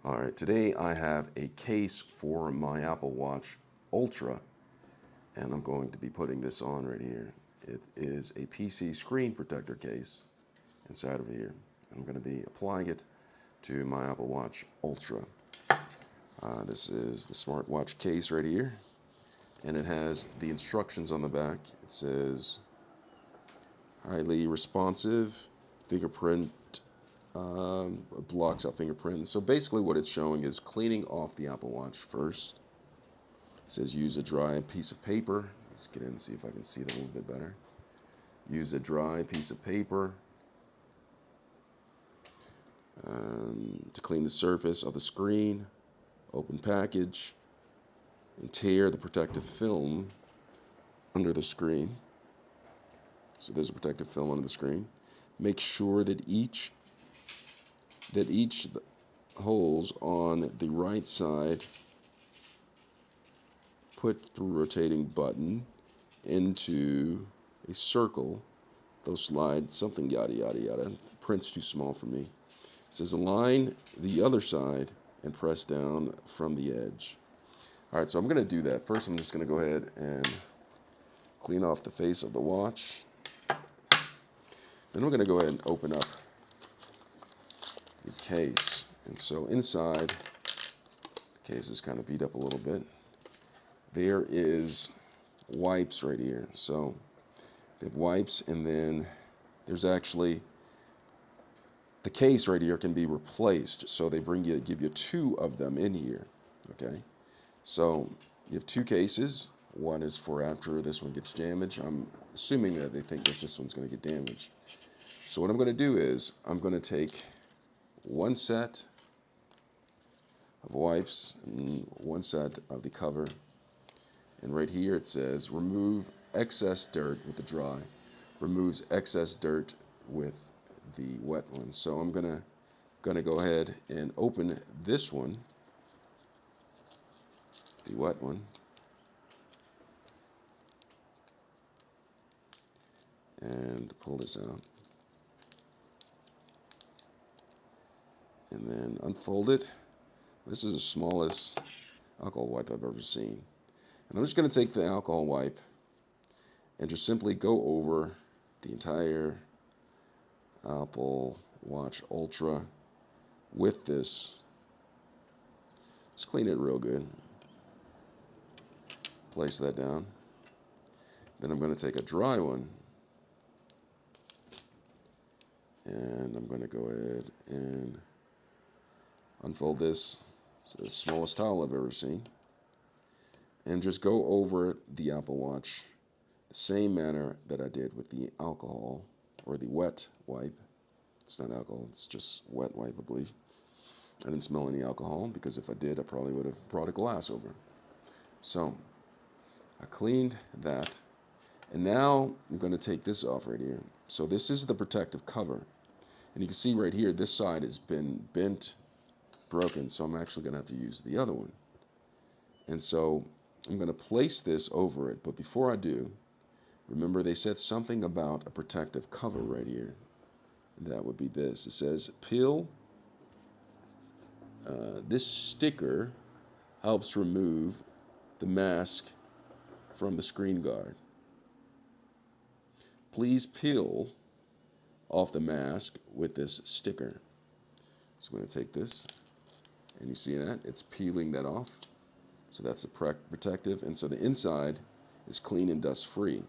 All right, today I have a case for my Apple Watch Ultra, and I'm going to be putting this on right here. It is a PC screen protector case inside of here. I'm going to be applying it to my Apple Watch Ultra. This is the smartwatch case right here, and it has the instructions on the back. It says highly responsive fingerprint, blocks out fingerprint. So basically what it's showing is cleaning off the Apple Watch first. It says use a dry piece of paper. Let's get in and see if I can see that a little bit better. Use a dry piece of paper to clean the surface of the screen. Open package and tear the protective film under the screen. So there's a protective film under the screen. Make sure that each holes on the right side, put the rotating button into a circle. They'll slide something yada yada yada. The print's too small for me. It says align the other side and press down from the edge. All right, so I'm going to do that. First, I'm just going to go ahead and clean off the face of the watch. Then we're going to go ahead and open up the case. And so inside, the case is kind of beat up a little bit. There is wipes right here. So they have wipes, and then there's actually the case right here can be replaced. So they give you two of them in here. Okay. So you have two cases. One is for after this one gets damaged. I'm assuming that they think that this one's going to get damaged. So what I'm going to do is I'm going to take one set of wipes and one set of the cover. And right here it says remove excess dirt with the dry. Removes excess dirt with the wet one. So I'm gonna go ahead and open this one, the wet one, and pull this out. And then unfold it. This is the smallest alcohol wipe I've ever seen. And I'm just going to take the alcohol wipe and just simply go over the entire Apple Watch Ultra with this. Just clean it real good. Place that down. Then I'm going to take a dry one, and I'm going to go ahead and unfold this. It's the smallest towel I've ever seen. And just go over the Apple Watch the same manner that I did with the alcohol or the wet wipe. It's not alcohol, it's just wet wipe, I believe. I didn't smell any alcohol because if I did, I probably would have brought a glass over. So I cleaned that. And now I'm going to take this off right here. So this is the protective cover. And you can see right here, this side has been bent, broken. So I'm actually going to have to use the other one. And so I'm going to place this over it. But before I do, remember they said something about a protective cover right here. And that would be this. It says peel. This sticker helps remove the mask from the screen guard. Please peel off the mask with this sticker. So I'm going to take this, and you see that? It's peeling that off. So that's a protective, and so the inside is clean and dust free.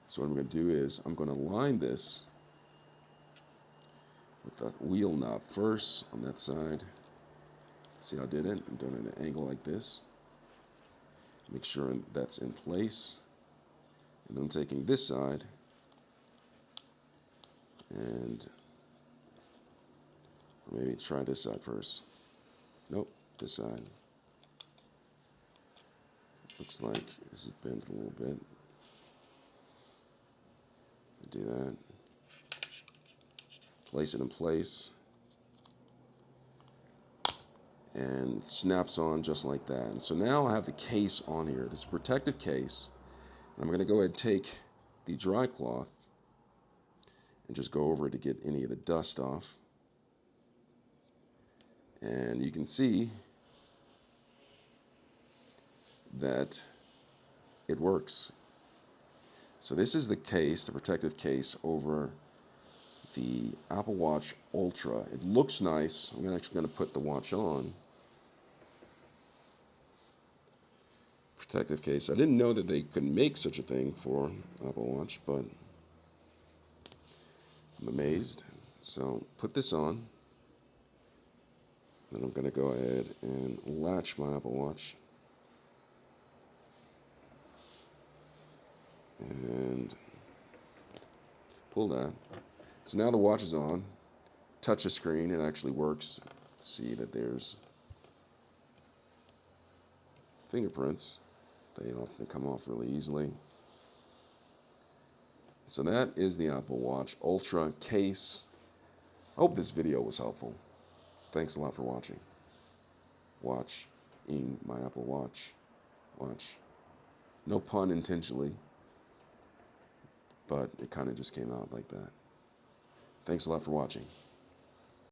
So what I'm going to do is I'm going to line this with the wheel knob first on that side. See how I did it? I'm doing it at an angle like this. Make sure that's in place. And then I'm taking this side and maybe try this side first. Nope, this side. Looks like this is bent a little bit. Do that. Place it in place. And it snaps on just like that. And so now I have the case on here. This is a protective case. And I'm going to go ahead and take the dry cloth and just go over it to get any of the dust off. And you can see that it works. So this is the case, the protective case over the Apple Watch Ultra. It looks nice. I'm actually going to put the watch on. Protective case. I didn't know that they could make such a thing for Apple Watch, but I'm amazed. So put this on. Then I'm going to go ahead and latch my Apple Watch. And pull that. So now the watch is on. Touch the screen, it actually works. See that there's fingerprints. They often come off really easily. So that is the Apple Watch Ultra case. I hope this video was helpful. Thanks a lot for watching. Watching my Apple Watch. Watch. No pun intentionally, but it kind of just came out like that. Thanks a lot for watching.